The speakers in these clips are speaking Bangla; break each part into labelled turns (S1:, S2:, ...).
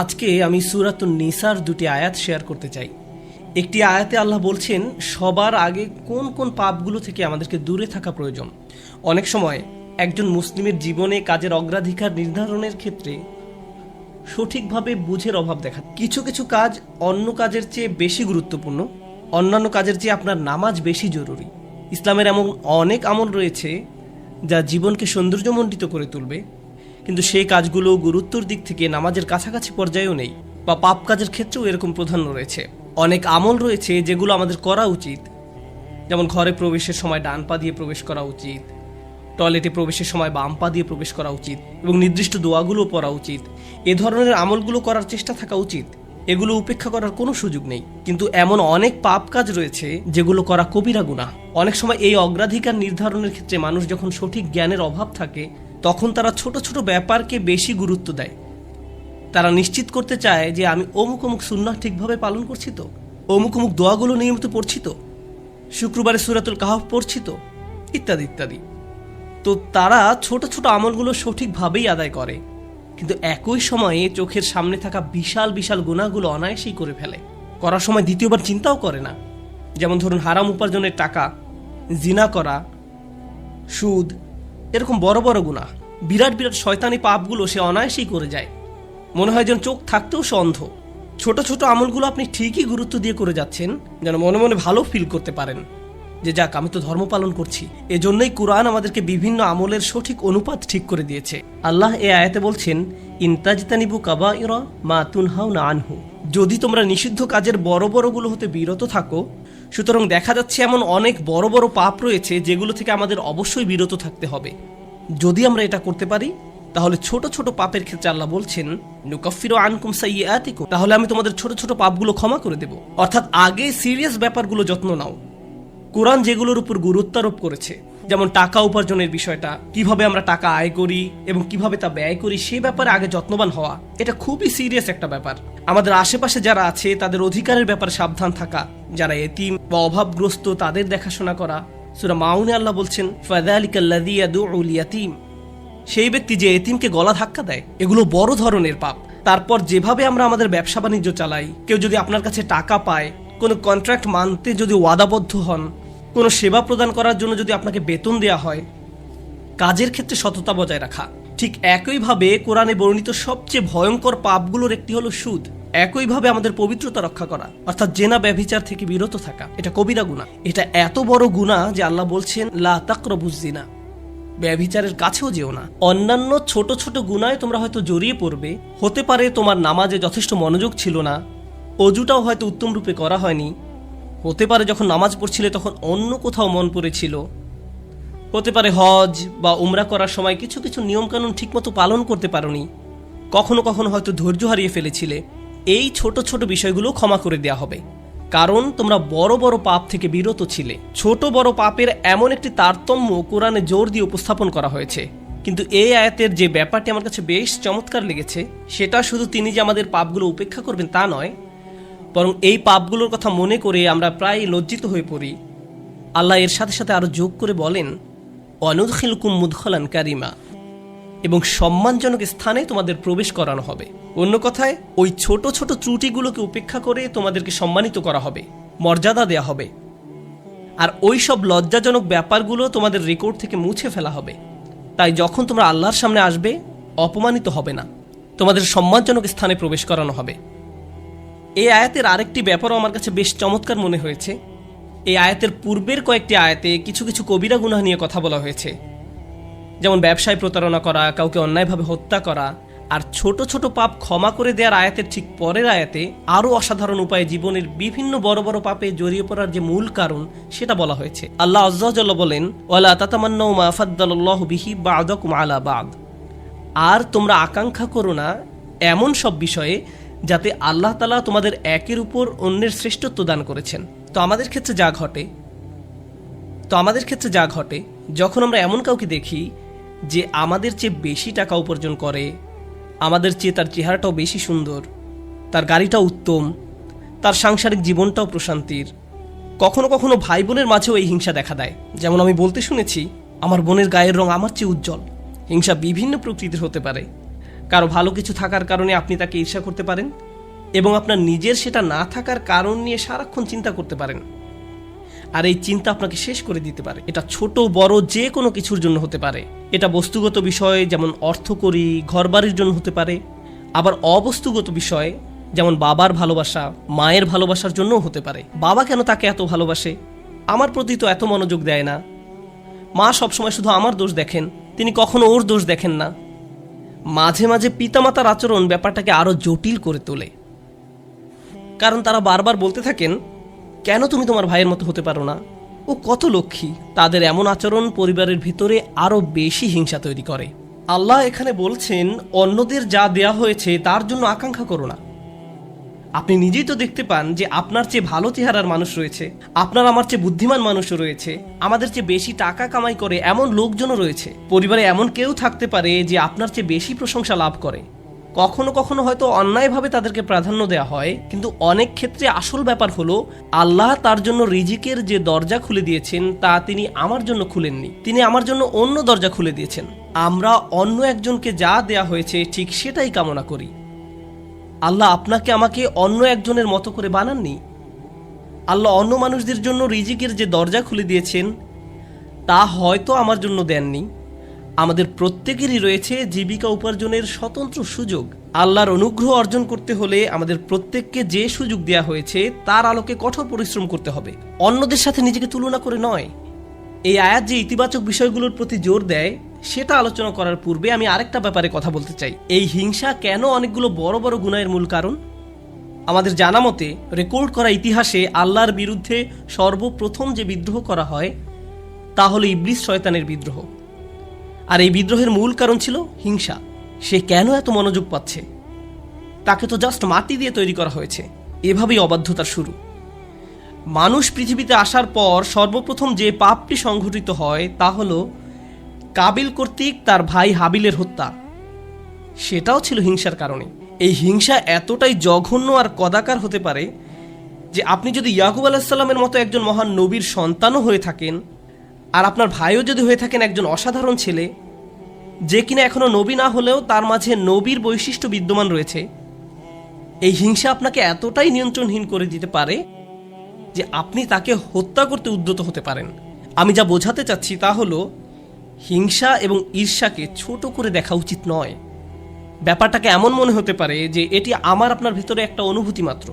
S1: আজকে আমি সূরাতুন নিসার দুটি আয়াত শেয়ার করতে চাই। একটি আয়াতে আল্লাহ বলছেন সবার আগে কোন কোন পাপগুলো থেকে আমাদেরকে দূরে থাকা প্রয়োজন। অনেক সময় একজন মুসলিমের জীবনে কাজের অগ্রাধিকার নির্ধারণের ক্ষেত্রে সঠিকভাবে বুঝের অভাব দেখা কিছু কিছু কাজ অন্য কাজের চেয়ে বেশি গুরুত্বপূর্ণ, অন্যান্য কাজের চেয়ে আপনার নামাজ বেশি জরুরি। ইসলামের এমন অনেক আমল রয়েছে যা জীবনকে সৌন্দর্যমণ্ডিত করে তুলবে, কিন্তু সেই কাজগুলো গুরুত্বর দিক থেকে নামাজের কাছাকাছি পর্যায়েও নেই, বা পাপ কাজের ক্ষেত্রেও এরকম প্রাধান্য রয়েছে। অনেক আমল রয়েছে যেগুলো আমাদের করা উচিত, যেমন ঘরে প্রবেশের সময় ডান পা দিয়ে প্রবেশ করা উচিত, টয়লেটে প্রবেশের সময় বাম পা দিয়ে প্রবেশ করা উচিত, এবং নির্দিষ্ট দোয়াগুলো পড়া উচিত। এ ধরনের আমলগুলো করার চেষ্টা থাকা উচিত, এগুলো উপেক্ষা করার কোনো সুযোগ নেই। কিন্তু এমন অনেক পাপ কাজ রয়েছে যেগুলো করা কবিরা গুনাহ। অনেক সময় এই অগ্রাধিকার নির্ধারণের ক্ষেত্রে মানুষ যখন সঠিক জ্ঞানের অভাব থাকে, তখন তারা ছোট ছোট ব্যাপারকে বেশি গুরুত্ব দেয়। তারা নিশ্চিত করতে চায় যে আমি অমুক অমুক সুন্নাহ ঠিকভাবে পালন করছি তো, অমুক অমুক দোয়াগুলো নিয়মিত পড়ছি তো, শুক্রবারে সূরাতুল কাহফ পড়ছি তো, ইত্যাদি ইত্যাদি। তো তারা ছোট ছোট আমলগুলো সঠিকভাবেই আদায় করে, কিন্তু একই সময়ে চোখের সামনে থাকা বিশাল বিশাল গুনাহগুলো অনায়াসেই করে ফেলে। করার সময় দ্বিতীয়বার চিন্তাও করে না। যেমন ধরুন হারাম উপার্জনের টাকা, জিনা করা, সুদ, এরকম বড় বড় গুনাহ, বিরাট বিরাট শয়তানি পাপগুলো সে অনায়াসেই করে যায়। মনে হয় যেন চোখ থাকতেও সে অন্ধ। ছোট ছোট আমলগুলো আপনি ঠিকই গুরুত্ব দিয়ে করে যাচ্ছেন, যেন মনে মনে ভালো ফিল করতে পারেন যে যাক, আমি তো ধর্ম পালন করছি। এজন্যই কুরআন আমাদেরকে বিভিন্ন আমলের সঠিক অনুপাত ঠিক করে দিয়েছে। আল্লাহ এ আয়াতে বলছেন, ইনতাজতানিবু কাবাইরা মা তুনহাউনা আনহু, যদি তোমরা নিষিদ্ধ কাজের বড় বড়গুলো হতে বিরত থাকো। সুতরাং দেখা যাচ্ছে এমন অনেক বড় বড় পাপ রয়েছে যেগুলো থেকে আমাদের অবশ্যই বিরত থাকতে হবে। যদি আমরা এটা করতে পারি, তাহলে ছোট ছোট পাপের ক্ষেত্রে আল্লাহ বলছেন নুকাফিরু আনকুম সাইয়্যাতিকুম, তাহলে আমি তোমাদের ছোট ছোট পাপগুলো ক্ষমা করে দেব। অর্থাৎ আগে সিরিয়াস ব্যাপারগুলো যত্ন নাও। কোরআন যেগুলোর উপর গুরুত্ব আরোপ করেছে, যেমন টাকা উপার্জনের বিষয়টা, কিভাবে আমরা টাকা আয় করি এবং কিভাবে তা ব্যয় করি, সে ব্যাপারে আগে যত্নবান হওয়া, এটা খুবই সিরিয়াস একটা ব্যাপার। আমাদের আশেপাশে যারা আছে তাদের অধিকারের ব্যাপারে সাবধান থাকা, যারা এতিম বা অভাবগ্রস্ত তাদের দেখাশোনা করা। সূরা মাউনে আল্লাহ বলছেন, ফাযালিকাল্লাযী ইয়াদউল ইয়াতীম, সেই ব্যক্তি যে এতিমকে গলা ধাক্কা দেয়। এগুলো বড় ধরনের পাপ। তারপর যেভাবে আমরা আমাদের ব্যবসা বাণিজ্য চালাই, কেউ যদি আপনার কাছে টাকা পায়, কোনো কন্ট্রাক্ট মানতে যদি ওয়াদাবদ্ধ হন, কোনো সেবা প্রদান করার জন্য যদি আপনাকে বেতন দেয়া হয়, কাজের ক্ষেত্রে সততা বজায় রাখা। ঠিক একইভাবে কোরআনে বর্ণিত সবচেয়ে ভয়ঙ্কর পাপগুলোর একটি হলো সুদ। একইভাবে আমাদের পবিত্রতা রক্ষা করা, অর্থাৎ জেনা ব্যভিচার থেকে বিরত থাকা, এটা কবিরা গুনাহ। এটা এত বড় গুনাহ যে আল্লাহ বলছেন লা তাকরাবুজ জিনা, ব্যভিচারের কাছেও যেও না। অন্যান্য ছোট ছোট গুনায় তোমরা হয়তো জড়িয়ে পড়বে। হতে পারে তোমার নামাজে যথেষ্ট মনোযোগ ছিল না, অজুটাও হয়তো উত্তম রূপে করা হয়নি। হতে পারে যখন নামাজ পড়ছিলে তখন অন্য কোথাও মন পড়েছিল। হতে পারে হজ বা উমরা করার সময় কিছু কিছু নিয়মকানুন ঠিকমতো পালন করতে পারোনি। কখনো কখনো হয়তো ধৈর্য হারিয়ে ফেলেছিলে। এই ছোট ছোট বিষয়গুলো ক্ষমা করে দেওয়া হবে, কারণ তোমরা বড় বড় পাপ থেকে বিরত ছিলে। ছোট বড় পাপের এমন একটি তারতম্য কোরআনে জোর দিয়ে উপস্থাপন করা হয়েছে। কিন্তু এই আয়াতের যে ব্যাপারটি আমার কাছে বেশ চমৎকার লেগেছে, সেটা শুধু তিনি যে আমাদের পাপগুলো উপেক্ষা করবেন তা নয়, বরং এই পাপগুলোর কথা মনে করে আমরা প্রায় লজ্জিত হয়ে পড়ি। আল্লাহ এর সাথে সাথে আরো যোগ করে বলেন, ওয়ানুদখিলকুম মুদখালান কারিমা, এবং সম্মানজনক স্থানে তোমাদের প্রবেশ করানো হবে। অন্য কথায়, ওই ছোট ছোট ত্রুটিগুলোকে উপেক্ষা করে তোমাদেরকে সম্মানিত করা হবে, মর্যাদা দেয়া হবে। আর ওই সব লজ্জাজনক ব্যাপারগুলো তোমাদের রেকর্ড থেকে মুছে ফেলা হবে। তাই যখন তোমরা আল্লাহর সামনে আসবে, অপমানিত হবে না, তোমাদের সম্মানজনক স্থানে প্রবেশ করানো হবে। এই আয়াতের আরেকটি ব্যাপারও আমার কাছে বেশ চমৎকার মনে হয়েছে। এই আয়াতের পূর্বের কয়েকটি আয়াতে কিছু কিছু কবিরা গুনাহ নিয়ে কথা বলা হয়েছে, যেমন ব্যবসায় প্রতারণা করা, কাউকে অন্যায়ভাবে হত্যা করা। আর ছোট ছোট পাপ ক্ষমা করে দেওয়ার আয়াতের ঠিক পরের আয়াতে আরও অসাধারণ উপায়ে জীবনের বিভিন্ন বড় বড় পাপে জড়িয়ে পড়ার যে মূল কারণ সেটা বলা হয়েছে। আল্লাহ আযজা ওয়া জাল্লা বলেন, ওয়ালা তাতামান্নাউ মা ফাদ্দালাল্লাহু বিহি বা'দাকুম আলা বা'দ, আর তোমরা আকাঙ্ক্ষা করো না এমন সব বিষয়ে যাতে আল্লাহ তাআলা তোমাদের একের উপর অন্যের শ্রেষ্ঠত্ব দান করেছেন। তো আমাদের ক্ষেত্রে যা ঘটে যখন আমরা এমন কাউকে দেখি যে আমাদের চেয়ে বেশি টাকা উপার্জন করে, আমাদের চেয়ে তার চেহারাটাও বেশি সুন্দর, তার গাড়িটাও উত্তম, তার সাংসারিক জীবনটাও প্রশান্তির। কখনো কখনো ভাই বোনের মাঝেও এই হিংসা দেখা দেয়। যেমন আমি বলতে শুনেছি, আমার বোনের গায়ের রং আমার চেয়ে উজ্জ্বল। হিংসা বিভিন্ন প্রকৃতির হতে পারে। কারো ভালো কিছু থাকার কারণে আপনি তাকে ঈর্ষা করতে পারেন এবং আপনার নিজের সেটা না থাকার কারণ নিয়ে সারাক্ষণ চিন্তা করতে পারেন। আর এই চিন্তা আপনাকে শেষ করে দিতে পারে। এটা ছোট বড় যে কোনো কিছুর জন্য হতে পারে। এটা বস্তুগত বিষয় যেমন অর্থকড়ি, ঘরবাড়ির জন্য হতে পারে, আবার অবস্তুগত বিষয় যেমন বাবার ভালোবাসা, মায়ের ভালোবাসার জন্যও হতে পারে। বাবা কেন তাকে এত ভালোবাসে, আমার প্রতি তো এত মনোযোগ দেয় না। মা সবসময় শুধু আমার দোষ দেখেন, তিনি কখনো ওর দোষ দেখেন না। মাঝে মাঝে পিতামাতার আচরণ ব্যাপারটাকে আরো জটিল করে তোলে, কারণ তারা বারবার বলতে থাকেন, কেন তুমি তোমার ভাইয়ের মতো হতে পারো না, ও কত লক্ষ্মী। তাদের এমন আচরণ পরিবারের ভিতরে আরো বেশি হিংসা তৈরি করে। আল্লাহ এখানে বলছেন, অন্যদের যা দেয়া হয়েছে তার জন্য আকাঙ্ক্ষা করো না। আপনি নিজেই তো দেখতে পান যে আপনার চেয়ে ভালো চেহারার মানুষ রয়েছে, আপনার আমার চেয়ে বুদ্ধিমান মানুষও রয়েছে, আমাদের চেয়ে বেশি টাকা কামাই করে এমন লোকজনও রয়েছে। পরিবারে এমন কেউ থাকতে পারে যে আপনার চেয়ে বেশি প্রশংসা লাভ করে। কখনো কখনো হয়তো অন্যায়ভাবে তাদেরকে প্রাধান্য দেওয়া হয়, কিন্তু অনেক ক্ষেত্রে আসল ব্যাপার হলো আল্লাহ তার জন্য রিজিকের যে দরজা খুলে দিয়েছেন তা তিনি আমার জন্য খুলেননি, তিনি আমার জন্য অন্য দরজা খুলে দিয়েছেন। আমরা অন্য একজনকে যা দেয়া হয়েছে ঠিক সেটাই কামনা করি। আল্লাহ আপনাকে আমাকে অন্য একজনের মতো করে বানাননি। আল্লাহ অন্য মানুষদের জন্য রিজিকের যে দরজা খুলে দিয়েছেন তা হয়তো আমার জন্য দেননি। আমাদের প্রত্যেকেরই রয়েছে জীবিকা উপার্জনের স্বতন্ত্র সুযোগ। আল্লাহর অনুগ্রহ অর্জন করতে হলে আমাদের প্রত্যেককে যে সুযোগ দেয়া হয়েছে তার আলোকে কঠোর পরিশ্রম করতে হবে, অন্যদের সাথে নিজেকে তুলনা করে নয়। এই আয়াত যে ইতিবাচক বিষয়গুলোর প্রতি জোর দেয় সেটা আলোচনা করার পূর্বে আমি আরেকটা ব্যাপারে কথা বলতে চাই। এই হিংসা কেন অনেকগুলো বড় বড় গুনাহের মূল কারণ? আমাদের জানা মতে রেকর্ড করা ইতিহাসে আল্লাহর বিরুদ্ধে সর্বপ্রথম যে বিদ্রোহ করা হয় তা হলো ইবলিস শয়তানের বিদ্রোহ। আর এই বিদ্রোহের মূল কারণ ছিল হিংসা। সে কেন এত মনোযোগ পাচ্ছে? তাকে তো জাস্ট মাটি দিয়ে তৈরি করা হয়েছে। এভাবেই অবাধ্যতার শুরু। মানুষ পৃথিবীতে আসার পর সর্বপ্রথম যে পাপটি সংঘটিত হয় তা হলো কাবিল কর্তৃক তার ভাই হাবিলের হত্যা। সেটাও ছিল হিংসার কারণে। এই হিংসা এতটাই জঘন্য আর কদাকার হতে পারে যে আপনি যদি ইয়াকুব আলাইহিসসালামের মতো একজন মহান নবীর সন্তানও হয়ে থাকেন, আর আপনার ভাইও যদি হয়ে থাকেন একজন অসাধারণ ছেলে যে কিনা এখনো নবী না হলেও তার মাঝে নবীর বৈশিষ্ট্য বিদ্যমান রয়েছে, এই হিংসা আপনাকে এতটাই নিয়ন্ত্রণহীন করে দিতে পারে যে আপনি তাকে হত্যা করতে উদ্যত হতে পারেন। আমি যা বোঝাতে চাচ্ছি তা হলো হিংসা এবং ঈর্ষাকে ছোট করে দেখা উচিত নয়। ব্যাপারটাকে এমন মনে হতে পারে যে এটি আমার আপনার ভিতরে একটা অনুভূতি মাত্র।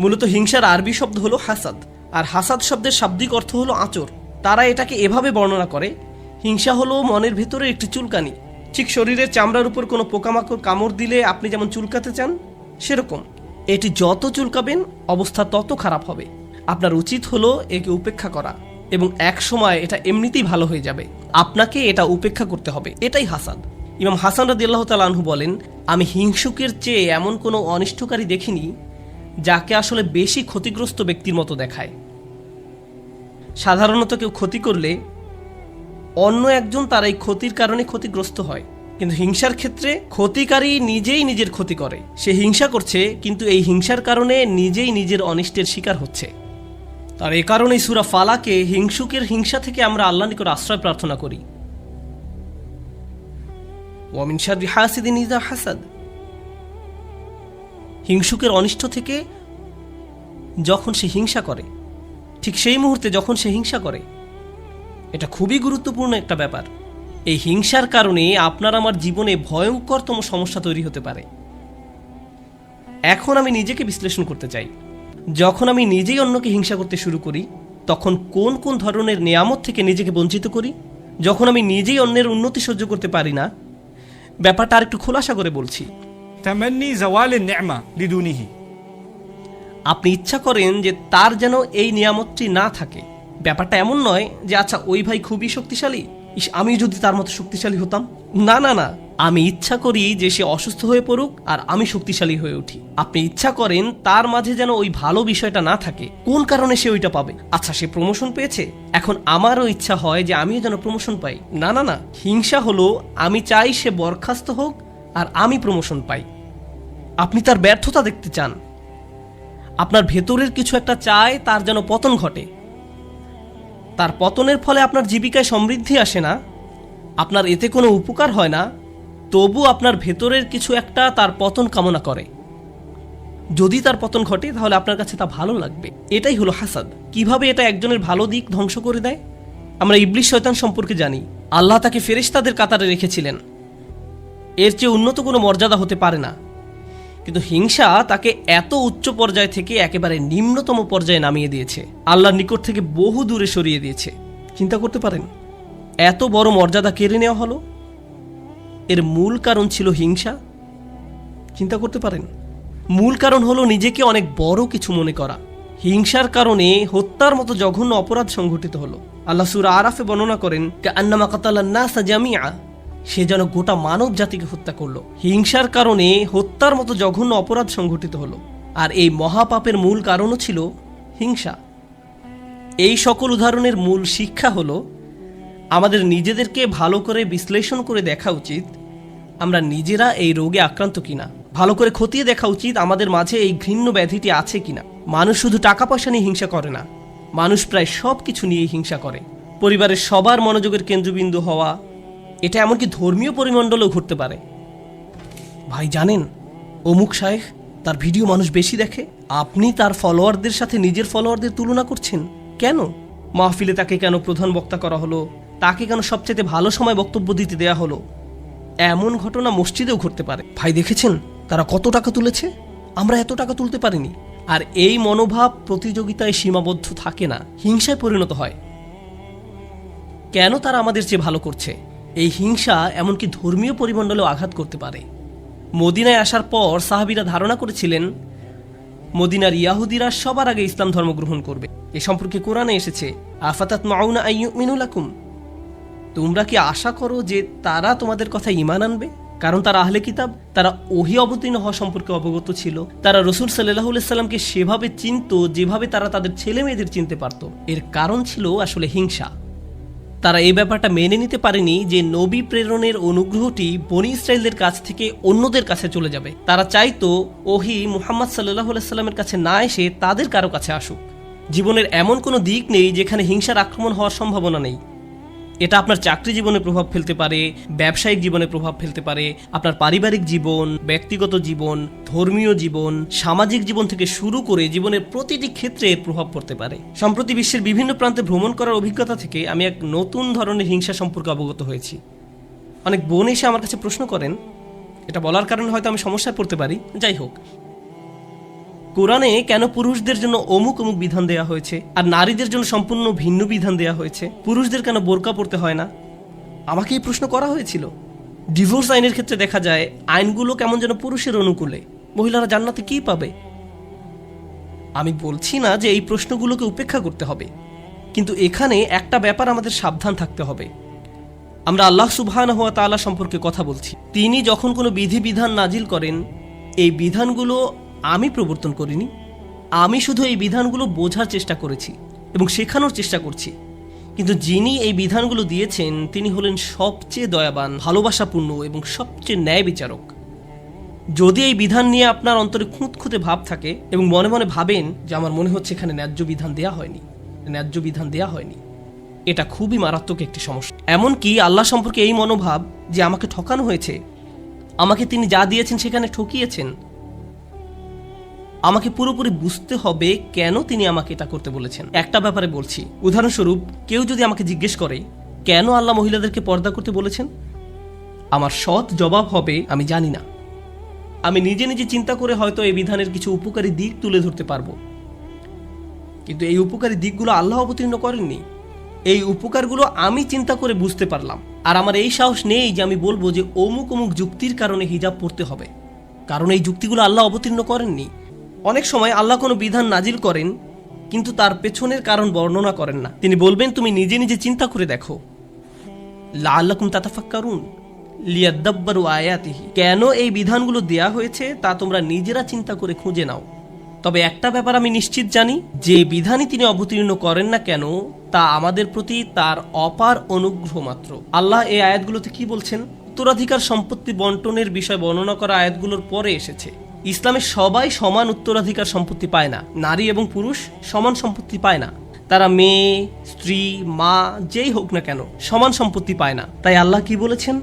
S1: মূলত হিংসার আরবি শব্দ হলো হাসাদ, আর হাসাদ শব্দের শাব্দিক অর্থ হলো আঁচড়। তারা এটাকে এভাবে বর্ণনা করে, হিংসা হলো মনের ভিতরে একটি চুলকানি। ঠিক শরীরের চামড়ার উপর কোনো পোকামাকড় কামড় দিলে আপনি যেমন চুলকাতে চান, সেরকম এটি যত চুলকাবেন অবস্থা তত খারাপ হবে। আপনার উচিত হলো একে উপেক্ষা করা, এবং এক সময় এটা এমনিতেই ভালো হয়ে যাবে। আপনাকে এটা উপেক্ষা করতে হবে, এটাই হাসাদ। ইমাম হাসান রাদিয়াল্লাহু তাআলা আনহু বলেন, আমি হিংসুকের চেয়ে এমন কোনো অনিষ্টকারী দেখিনি যাকে আসলে বেশি ক্ষতিগ্রস্ত ব্যক্তির মতো দেখায়। সাধারণত কেউ ক্ষতি করলে অন্য একজন তার এই ক্ষতির কারণে ক্ষতিগ্রস্ত হয়, কিন্তু হিংসার ক্ষেত্রে ক্ষতিকারী নিজেই নিজের ক্ষতি করে। সে হিংসা করছে, কিন্তু এই হিংসার কারণে নিজেই নিজের অনিষ্টের শিকার হচ্ছে। আর এ কারণেই সূরা ফালাকে হিংসুকের হিংসা থেকে আমরা আল্লাহর নিকট আশ্রয় প্রার্থনা করি। ওয়া মিন শাররি হাসিদিন ইযা হাসাদ। হিংসুকের অনিষ্ট থেকে যখন সে হিংসা করে, ঠিক সেই মুহূর্তে যখন সে হিংসা করে, এটা খুবই গুরুত্বপূর্ণ একটা ব্যাপার। এই হিংসার কারণে আপনার আমার জীবনে ভয়ঙ্করতম সমস্যা তৈরি হতে পারে। এখন আমি নিজেকে বিশ্লেষণ করতে চাই। যখন আমি নিজেই অন্যকে হিংসা করতে শুরু করি, তখন কোন কোন ধরনের নিয়ামত থেকে নিজেকে বঞ্চিত করি? যখন আমি নিজেই অন্যের উন্নতি সহ্য করতে পারি না, ব্যাপারটা আর একটু খোলাসা করে বলছি।
S2: তামান্নি জাওয়ালিন নি'মা লিদুনিহি।
S1: আপনি ইচ্ছা করেন যে তার যেন এই নিয়ামতটি না থাকে। ব্যাপারটা এমন নয় যে আচ্ছা ওই ভাই খুবই শক্তিশালী, আমি যদি তার মতো শক্তিশালী হতাম। না না না, আমি ইচ্ছা করি যে সে অসুস্থ হয়ে পড়ুক আর আমি শক্তিশালী হয়ে উঠি। আপনি ইচ্ছা করেন তার মাঝে যেন ওই ভালো বিষয়টা না থাকে। কোন কারণে সে ওইটা পাবে? আচ্ছা সে প্রমোশন পেয়েছে, এখন আমারও ইচ্ছা হয় যে আমিও যেন প্রমোশন পাই। না না না, হিংসা হলো আমি চাই সে বরখাস্ত হোক আর আমি প্রমোশন পাই। আপনি তার ব্যর্থতা দেখতে চান, আপনার ভেতরের কিছু একটা চায় তার যেন পতন ঘটে। তার পতনের ফলে আপনার জীবিকায় সমৃদ্ধি আসে না, আপনার এতে কোনো উপকার হয় না, তবু আপনার ভেতরের কিছু একটা তার পতন কামনা করে। যদি তার পতন ঘটে তাহলে আপনার কাছে তা ভালো লাগবে। এটাই হলো হাসাদ। কিভাবে এটা একজনের ভালো দিক ধ্বংস করে দেয়? আমরা ইবলিস শয়তান সম্পর্কে জানি, আল্লাহ তাকে ফেরেশতাদের কাতারে রেখেছিলেন। এর চেয়ে উন্নত কোনো মর্যাদা হতে পারে না, কিন্তু হিংসা তাকে এত উচ্চ পর্যায় থেকে একেবারে নিম্নতম পর্যায়ে নামিয়ে দিয়েছে, আল্লাহর নিকট থেকে বহু দূরে সরিয়ে দিয়েছে। চিন্তা করতে পারেন, এত বড় মর্যাদা কেড়ে নেওয়া হলো। এর মূল কারণ ছিল হিংসা। চিন্তা করতে পারেন, মূল কারণ হলো নিজেকে অনেক বড় কিছু মনে করা। হিংসার কারণে হত্যার মতো জঘন্য অপরাধ সংঘটিত হলো। আল্লাহ সূরা আরাফে বর্ণনা করেন, কান্নামা কাতালান নাসা জামিআ, সে যেন গোটা মানব জাতিকে হত্যা করলো। হিংসার কারণে হত্যার মতো জঘন্য অপরাধ সংঘটিত হলো। আর এই মহাপাপের মূল কারণও ছিল হিংসা। এই সকল উদাহরণের মূল শিক্ষা হলো, আমাদের নিজেদেরকে ভালো করে বিশ্লেষণ করে দেখা উচিত আমরা নিজেরা এই রোগে আক্রান্ত কিনা। ভালো করে খতিয়ে দেখা উচিত আমাদের মাঝে এই ঘৃণ্য ব্যাধিটি আছে কিনা। মানুষ শুধু টাকা পয়সা নিয়ে হিংসা করে না, মানুষ প্রায় সব কিছু নিয়ে হিংসা করে। পরিবারের সবার মনোযোগের কেন্দ্রবিন্দু হওয়া, এটা এমনকি ধর্মীয় পরিমণ্ডলেও ঘটতে পারে। ভাই জানেন, অমুক শায়েখ, তার ভিডিও মানুষ বেশি দেখে। আপনি তার ফলোয়ারদের সাথে নিজের ফলোয়ারদের তুলনা করছেন কেন? মাহফিলে তাকে কেন প্রধান বক্তা করা হলো? তাকে কেন সবচেয়ে ভালো সময় বক্তব্য দিতে দেয়া হলো? এমন ঘটনা মসজিদেও ঘটতে পারে। ভাই দেখেছেন তারা কত টাকা তুলেছে, আমরা এত টাকা তুলতে পারিনি। আর এই মনোভাব প্রতিযোগিতায় সীমাবদ্ধ থাকে না, হিংসায় পরিণত হয়। কেন তারা আমাদের চেয়ে ভালো করছে? এই হিংসা এমনকি ধর্মীয় পরিমণ্ডলেও আঘাত করতে পারে। মদিনায় আসার পর সাহাবীরা ধারণা করেছিলেন মদিনার ইয়াহুদিরা সবার আগে ইসলাম ধর্ম গ্রহণ করবে। এ সম্পর্কে কোরআনে এসেছে, আফাতাতমাউনা আইয়ুমিনু লাকুম, তোমরা কি আশা করো যে তারা তোমাদের কথা ঈমান আনবে? কারণ তারা আহলে কিতাব, তারা ওহী অবতীর্ণ হওয়া সম্পর্কে অবগত ছিল। তারা রাসূল সাল্লাল্লাহু আলাইহি সাল্লামকে সেভাবে চিনত যেভাবে তারা তাদের ছেলে মেয়েদের চিনতে পারত। এর কারণ ছিল আসলে হিংসা। তারা এই ব্যাপারটা মেনে নিতে পারেনি যে নবী প্রেরণের অনুগ্রহটি বনী ইসরায়েলদের কাছ থেকে অন্যদের কাছে চলে যাবে। তারা চাইতো ওহী মুহাম্মদ সাল্লাল্লাহু আলাইহি সাল্লামের কাছে না এসে তাদের কারো কাছে আসুক। জীবনের এমন কোনো দিক নেই যেখানে হিংসার আক্রমণ হওয়ার সম্ভাবনা নেই। এটা আপনার চাকরি জীবনে প্রভাব ফেলতে পারে, ব্যবসায়িক জীবনে প্রভাব ফেলতে পারে, আপনার পারিবারিক জীবন, ব্যক্তিগত জীবন, ধর্মীয় জীবন, সামাজিক জীবন থেকে শুরু করে জীবনের প্রতিটি ক্ষেত্রে এর প্রভাব পড়তে পারে। সম্প্রতি বিশ্বের বিভিন্ন প্রান্তে ভ্রমণ করার অভিজ্ঞতা থেকে আমি এক নতুন ধরনের হিংসা সম্পর্কে অবগত হয়েছি। অনেক বোন এসে আমার কাছে প্রশ্ন করেন, এটা বলার কারণে হয়তো আমি সমস্যায় পড়তে পারি, যাই হোক, কোরআনে কেন পুরুষদের জন্য অমুক অমুক বিধান দেয়া হয়েছে আর নারীদের জন্য সম্পূর্ণ ভিন্ন বিধান দেয়া হয়েছে? পুরুষদের কেন বোরকা পরতে হয় না? আমাকে এই প্রশ্ন করা হয়েছিল। ডিভোর্স আইনের ক্ষেত্রে দেখা যায় আইনগুলো কেমন যেন পুরুষের অনুকূলে। মহিলারা জান্নাতে কি পাবে? আমি বলছি না যে এই প্রশ্নগুলোকে উপেক্ষা করতে হবে, কিন্তু এখানে একটা ব্যাপার আমাদের সাবধান থাকতে হবে। আমরা আল্লাহ সুবহানাহু ওয়া তাআলা সম্পর্কে কথা বলছি। তিনি যখন কোনো বিধিবিধান নাজিল করেন, এই বিধানগুলো আমি প্রবর্তন করিনি, আমি শুধু এই বিধানগুলো বোঝার চেষ্টা করেছি এবং শেখানোর চেষ্টা করছি। কিন্তু যিনি এই বিধানগুলো দিয়েছেন তিনি হলেন সবচেয়ে দয়াবান, ভালোবাসাপূর্ণ এবং সবচেয়ে ন্যায় বিচারক। যদি এই বিধান নিয়ে আপনার অন্তরে খুঁতখুঁতে ভাব থাকে এবং মনে মনে ভাবেন যে আমার মনে হচ্ছে এখানে ন্যায্য বিধান দেয়া হয়নি, এটা খুবই মারাত্মক একটি সমস্যা। এমনকি আল্লাহ সম্পর্কে এই মনোভাব যে আমাকে ঠকানো হয়েছে, আমাকে তিনি যা দিয়েছেন সেখানে ঠকিয়েছেন, আমাকে পুরোপুরি বুঝতে হবে কেন তিনি আমাকে এটা করতে বলেছেন। একটা ব্যাপারে বলছি, উদাহরণস্বরূপ কেউ যদি আমাকে জিজ্ঞেস করে কেন আল্লাহ মহিলাদেরকে পর্দা করতে বলেছেন, আমার সৎ জবাব হবে আমি জানি না। আমি নিজে নিজে চিন্তা করে হয়তো এই বিধানের কিছু উপকারী দিক তুলে ধরতে পারবো, কিন্তু এই উপকারী দিকগুলো আল্লাহ অবতীর্ণ করেননি। এই উপকারগুলো আমি চিন্তা করে বুঝতে পারলাম, আর আমার এই সাহস নেই যে আমি বলবো যে অমুক অমুক যুক্তির কারণে হিজাব পড়তে হবে, কারণ এই যুক্তিগুলো আল্লাহ অবতীর্ণ করেননি। অনেক সময় আল্লাহ কোনো বিধান নাজিল করেন কিন্তু তার পেছনের কারণ বর্ণনা করেন না। তিনি বলবেন তুমি নিজে নিজে চিন্তা করে দেখো, লাআল্লাকুম তাতাফাক্কারুন লিয়াদাব্বারু আয়াতিহি, কেন এই বিধানগুলো দেয়া হয়েছে তা তোমরা নিজেরা চিন্তা করে খুঁজে নাও। তবে একটা ব্যাপার আমি নিশ্চিত জানি, যে বিধানই তিনি অবতীর্ণ করেন না কেন তা আমাদের প্রতি তার অপার অনুগ্রহ মাত্র। আল্লাহ এই আয়াতগুলোতে কি বলছেন? উত্তরাধিকার সম্পত্তি বন্টনের বিষয় বর্ণনা করা আয়াতগুলোর পরে এসেছে। ইসলামে সবাই সমান উত্তরাধিকার সম্পত্তি পায় না, নারী এবং পুরুষ সমান সম্পত্তি পায় না। তারা মেয়ে, স্ত্রী, মা যেই হোক না কেন সমান সম্পত্তি পায় না। তাই আল্লাহ কি বলেছেন?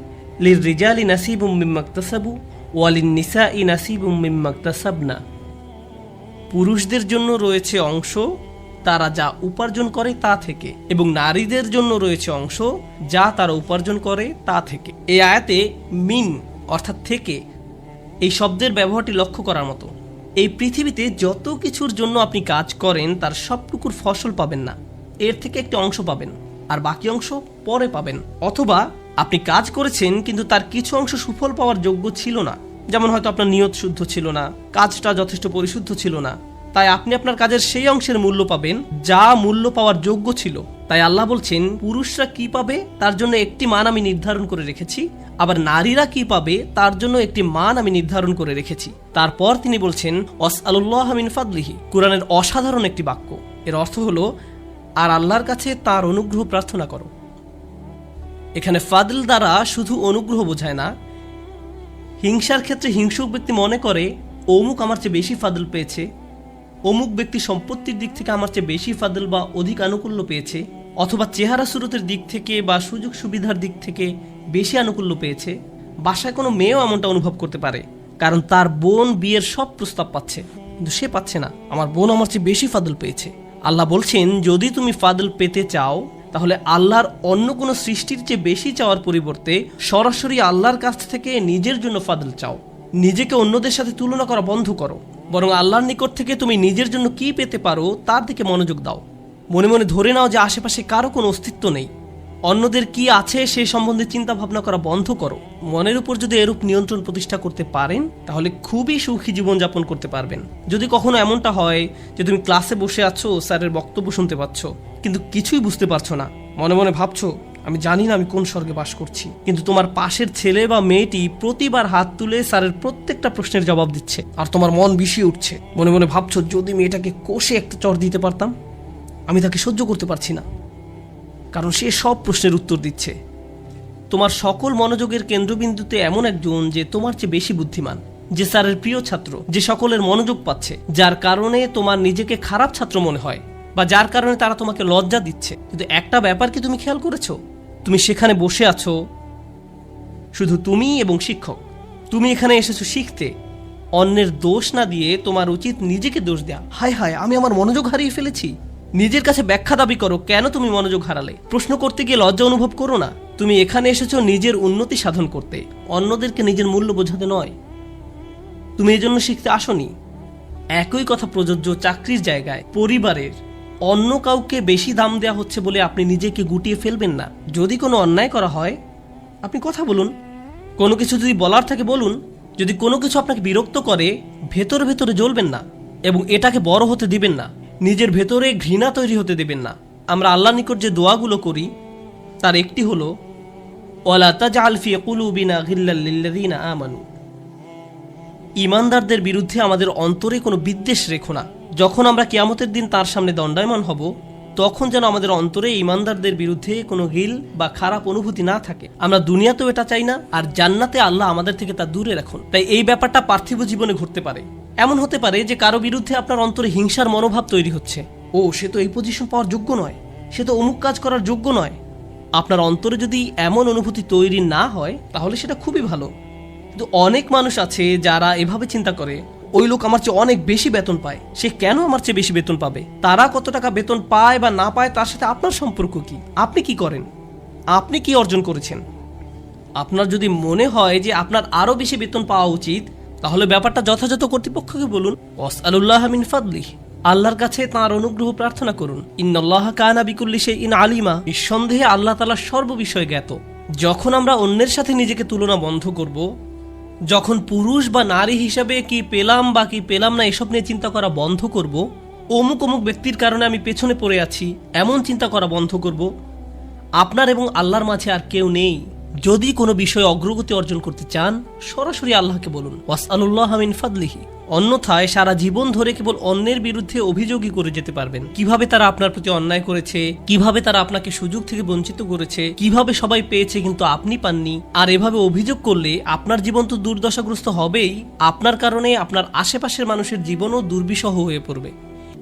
S1: লিররিজালি নাসিবুম মিম্মা ইকতাসাবু ওয়া লিন-নিসাই নাসিবুম মিম্মা ইকতাসাবনা। পুরুষদের জন্য রয়েছে অংশ তারা যা উপার্জন করে তা থেকে, এবং নারীদের জন্য রয়েছে অংশ যা তারা উপার্জন করে তা থেকে। এই আয়াতে মিন অর্থাৎ থেকে এই শব্দের ব্যবহারটি লক্ষ্য করার মতো। এই পৃথিবীতে যত কিছুর জন্য আপনি কাজ করেন তার সবটুকুর ফসল পাবেন না, এর থেকে একটি অংশ পাবেন আর বাকি অংশ পরে পাবেন। অথবা আপনি কাজ করেছেন কিন্তু তার কিছু অংশ সুফল পাওয়ার যোগ্য ছিল না, যেমন হয়তো আপনার নিয়ত শুদ্ধ ছিল না, কাজটা যথেষ্ট পরিশুদ্ধ ছিল না, তাই আপনি আপনার কাজের সেই অংশের মূল্য পাবেন যা মূল্য পাওয়ার যোগ্য ছিল। তাই আল্লাহ বলছেন পুরুষরা কি পাবে তার জন্য একটি মান আমি নির্ধারণ করে রেখেছি, আবার নারীরা কি পাবে তার জন্য একটি মান আমি নির্ধারণ করে রেখেছি। তারপর তিনি বলছেন ওয়াসআলুল্লাহ মিন ফাদলিহি, কুরআনের অসাধারণ একটি বাক্য। এর অর্থ হলো আর আল্লাহর কাছে তার অনুগ্রহ প্রার্থনা করো। এখানে ফাদল দ্বারা শুধু অনুগ্রহ বোঝায় না। হিংসার ক্ষেত্রে হিংসুক ব্যক্তি মনে করে অমুক আমার চেয়ে বেশি ফাদল পেয়েছে, অমুক ব্যক্তি সম্পত্তির দিক থেকে আমার চেয়ে বেশি ফাদল বা অধিক আনুকূল্য পেয়েছে, অথবা চেহারা সুরতের দিক থেকে বা সুযোগ সুবিধার দিক থেকে বেশি আনুকূল্য পেয়েছে। বাসায় কোনো মেয়েও এমনটা অনুভব করতে পারে, কারণ তার বোন বিয়ের সব প্রস্তাব পাচ্ছে কিন্তু সে পাচ্ছে না, আমার বোন আমার চেয়ে বেশি ফাদল পেয়েছে। আল্লাহ বলছেন যদি তুমি ফাদল পেতে চাও তাহলে আল্লাহর অন্য কোনো সৃষ্টির চেয়ে বেশি চাওয়ার পরিবর্তে সরাসরি আল্লাহর কাছ থেকে নিজের জন্য ফাদল চাও। নিজেকে অন্যদের সাথে তুলনা করা বন্ধ করো, বরং আল্লাহর নিকট থেকে তুমি নিজের জন্য কি পেতে পারো তার দিকে মনোযোগ দাও। মনে মনে ধরে নাও যে আশেপাশে কারো কোনো অস্তিত্ব নেই, অন্যদের কি আছে সে সম্বন্ধে চিন্তা ভাবনা করা বন্ধ করো। মনের উপর যদি এরূপ নিয়ন্ত্রণ প্রতিষ্ঠা করতে পারেন তাহলে খুবই সুখী জীবনযাপন করতে পারবেন। যদি কখনো এমনটা হয় যে তুমি ক্লাসে বসে আছো, স্যারের বক্তব্য শুনতে পাচ্ছ কিন্তু কিছুই বুঝতে পারছো না, মনে মনে ভাবছো আমি জানি না আমি কোন স্বর্গে বাস করছি, কিন্তু তোমার পাশের ছেলে বা মেয়েটি প্রতিবার হাত তুলে স্যারের প্রত্যেকটা প্রশ্নের জবাব দিচ্ছে আর তোমার মন বিষিয়ে উঠছে। মনে মনে ভাবছো যদি মেয়েটাকে কষে একটা চর দিতে পারতাম, আমি তাকে সহ্য করতে পারছি না কারণ সে সব প্রশ্নের উত্তর দিচ্ছে। তোমার সকল মনোযোগের কেন্দ্রবিন্দুতে এমন একজন যে তোমার চেয়ে বেশি বুদ্ধিমান, যে স্যারের প্রিয় ছাত্র, যে সকলের মনোযোগ পাচ্ছে, যার কারণে তোমার নিজেকে খারাপ ছাত্র মনে হয় বা যার কারণে তারা তোমাকে লজ্জা দিচ্ছে। কিন্তু একটা ব্যাপার কি তুমি খেয়াল করেছো? তুমি সেখানে বসে আছো শুধু তুমি এবং শিক্ষক। তুমি এখানে এসেছো শিখতে, অন্যের দোষ না দিয়ে তোমার উচিত নিজেকে দোষ দেয়া। হায় হায় আমি আমার মনোযোগ হারিয়ে ফেলেছি। নিজের কাছে ব্যাখ্যা দাবি করো কেন তুমি মনোযোগ হারালে। প্রশ্ন করতে গিয়ে লজ্জা অনুভব করো না। তুমি এখানে এসেছো নিজের উন্নতি সাধন করতে, অন্যদেরকে নিজের মূল্য বোঝাতে নয়। তুমি এই জন্য শিখতে আসনি। একই কথা প্রযোজ্য চাকরির জায়গায়, পরিবারের। অন্য কাউকে বেশি দাম দেওয়া হচ্ছে বলে আপনি নিজেকে গুটিয়ে ফেলবেন না। যদি কোনো অন্যায় করা হয় আপনি কথা বলুন, কোনো কিছু যদি বলার থাকে বলুন। যদি কোনো কিছু আপনাকে বিরক্ত করে ভেতরে ভেতরে জ্বলবেন না এবং এটাকে বড় হতে দিবেন না, নিজের ভেতরে ঘৃণা তৈরি হতে দেবেন না। আমরা আল্লাহর নিকট যে দোয়াগুলো করি তার একটি হলো ওয়ালা তাজআল ফি কুলুবিনা গিল্লাল লিল্লাযিনা আমানু। ঈমানদারদের বিরুদ্ধে আমাদের অন্তরে কোনো বিদ্বেষ রেখো না। যখন আমরা কিয়ামতের দিন তার সামনে দণ্ডায়মান হব তখন যেন আমাদের অন্তরে ঈমানদারদের বিরুদ্ধে কোনো গিল বা খারাপ অনুভূতি না থাকে। আমরা দুনিয়াতেও এটা চাই না, আর জান্নাতে আল্লাহ আমাদের থেকে তা দূরে রাখুন। তাই এই ব্যাপারটা পার্থিব জীবনে ঘটতে পারে। এমন হতে পারে যে কারো বিরুদ্ধে আপনার অন্তরে হিংসার মনোভাব তৈরি হচ্ছে, ও সে তো এই পজিশন পাওয়ার যোগ্য নয়, সে তো অমুক কাজ করার যোগ্য নয়। আপনার অন্তরে যদি এমন অনুভূতি তৈরি না হয় তাহলে সেটা খুবই ভালো। কিন্তু অনেক মানুষ আছে যারা এভাবে চিন্তা করে ওই লোক আমার চেয়ে অনেক বেশি বেতন পায়, সে কেন আমার চেয়ে বেশি বেতন পাবে? তারা কত টাকা বেতন পায় বা না পায় তার সাথে আপনার সম্পর্ক কি? আপনি কি করেন? আপনি কি অর্জন করেছেন? আপনার যদি মনে হয় যে আপনার আরো বেশি বেতন পাওয়া উচিত তাহলে ব্যাপারটা যথাযথ কর্তৃপক্ষকে বলুন। ওয়াসআলুল্লাহ মিন ফাদলিহি, আল্লাহর কাছে তাঁর অনুগ্রহ প্রার্থনা করুন। ইন্নাল্লাহা কানা বিকুল্লি শাইইন আলিমা, নিঃসন্দেহে আল্লাহ তাআলা সর্ববিষয়ে জ্ঞাত। যখন আমরা অন্যের সাথে নিজেকে তুলনা বন্ধ করব, যখন পুরুষ বা নারী হিসাবে কি পেলাম বা কি পেলাম না এসব নিয়ে চিন্তা করা বন্ধ করব, অমুক অমুক ব্যক্তির কারণে আমি পেছনে পড়ে আছি এমন চিন্তা করা বন্ধ করব, আপনার এবং আল্লাহর মাঝে আর কেউ নেই। যদি কোনো বিষয়ে অগ্রগতি অর্জন করতে চান সরাসরি আল্লাহকে বলুন ওয়াসআলুল্লাহ মিন ফাদলিহি। অন্যথায় সারা জীবন ধরে কেবল অন্যের বিরুদ্ধে অভিযোগই করে যেতে পারবেন। কিভাবে তারা আপনার প্রতি অন্যায় করেছে, কিভাবে তারা আপনাকে সুযোগ থেকে বঞ্চিত করেছে, কিভাবে সবাই পেয়েছে কিন্তু আপনি পাননি। আর এভাবে অভিযোগ করলে আপনার জীবন তো দুর্দশাগ্রস্ত হবেই, আপনার কারণে আপনার আশেপাশের মানুষের জীবনও দুর্বিষহ হয়ে পড়বে।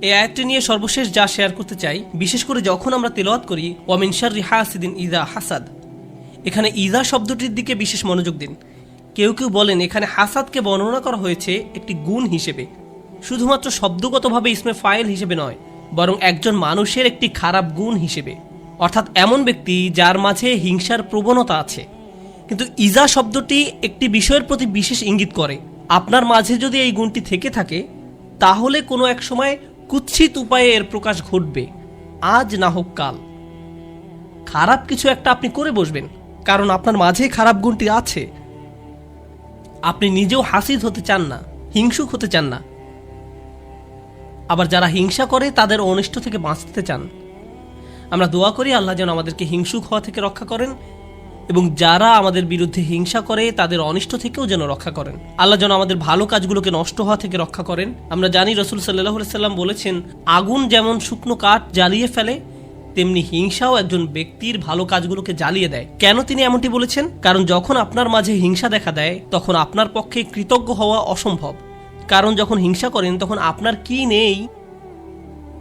S1: এই আয়াতটি নিয়ে সর্বশেষ যা শেয়ার করতে চাই, বিশেষ করে যখন আমরা তেলাওয়াত করি ওয়া মিন শাররি হাসিদিন ইযা হাসাদ, এখানে ইজা শব্দটির দিকে বিশেষ মনোযোগ দিন। কেউ কেউ বলেন এখানে হাসাদকে বর্ণনা করা হয়েছে একটি গুণ হিসেবে, শুধুমাত্র শব্দগতভাবে ইসমে ফাইল হিসেবে নয়, বরং একজন মানুষের একটি খারাপ গুণ হিসেবে, অর্থাৎ এমন ব্যক্তি যার মাঝে হিংসার প্রবণতা আছে। কিন্তু ইজা শব্দটি একটি বিষয়ের প্রতি বিশেষ ইঙ্গিত করে। আপনার মাঝে যদি এই গুণটি থেকে থাকে, তাহলে কোনো এক সময় কুৎসিত উপায়ে এর প্রকাশ ঘটবে, আজ না হোক কাল। খারাপ কিছু একটা আপনি করে বসবেন, কারণ আপনার মাঝে খারাপ গুণটি আছে। আপনি নিজেও হাসিদ হতে চান না, হিংসুক হতে চান না। আবার যারা হিংসা করে তাদের অনিষ্ট থেকে বাঁচতে চান। আমরা দোয়া করি আল্লাহ যেন আমাদেরকে হিংসুক হওয়া থেকে রক্ষা করেন, এবং যারা আমাদের বিরুদ্ধে হিংসা করে তাদের অনিষ্ট থেকেও যেন রক্ষা করেন। আল্লাহ যেন আমাদের ভালো কাজগুলোকে নষ্ট হওয়া থেকে রক্ষা করেন। আমরা জানি রাসূল সাল্লাল্লাহু আলাইহি সাল্লাম বলেছেন, আগুন যেমন শুকনো কাঠ জ্বালিয়ে ফেলে, তেমনি হিংসাও একজন ব্যক্তির ভালো কাজগুলোকে জ্বালিয়ে দেয়। কেন তিনি এমনটি বলেছেন? কারণ যখন আপনার মাঝে হিংসা দেখা দেয়, তখন আপনার পক্ষে কৃতজ্ঞ হওয়া অসম্ভব। কারণ যখন হিংসা করেন তখন আপনার কি নেই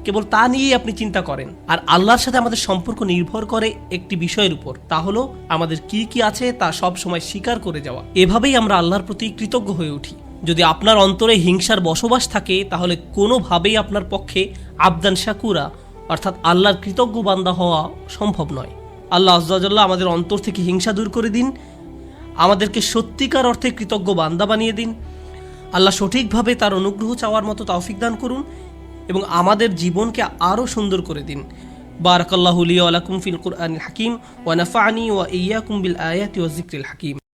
S1: কেবল তা নিয়েই আপনি চিন্তা করেন। আর আল্লাহর সাথে আমাদের সম্পর্ক নির্ভর করে একটি বিষয়ের উপর, তা হলো আমাদের কি কি আছে তা সব সময় স্বীকার করে যাওয়া। এভাবেই আমরা আল্লাহর প্রতি কৃতজ্ঞ হয়ে উঠি। যদি আপনার অন্তরে হিংসার বসবাস থাকে, তাহলে কোনোভাবেই আপনার পক্ষে আবদান শাকুরা অর্থাৎ আল্লাহর কৃতজ্ঞ বান্দা হওয়া সম্ভব নয়। আল্লাহ আজ্জা ওয়া জাল্লা আমাদের অন্তর থেকে হিংসা দূর করে দিন, আমাদেরকে সত্যিকার অর্থে কৃতজ্ঞ বান্দা বানিয়ে দিন। আল্লাহ সঠিকভাবে তার অনুগ্রহ চাওয়ার মতো তৌফিক দান করুন এবং আমাদের জীবনকে আরও সুন্দর করে দিন। বারাকাল্লাহু লি ওয়া লাকুম ফিল কুরআনিল হাকিম ওয়া নাফা'নি ওয়া ইয়্যাকুম বিল আয়াতি ওয়াজ যিকরিল হাকিম।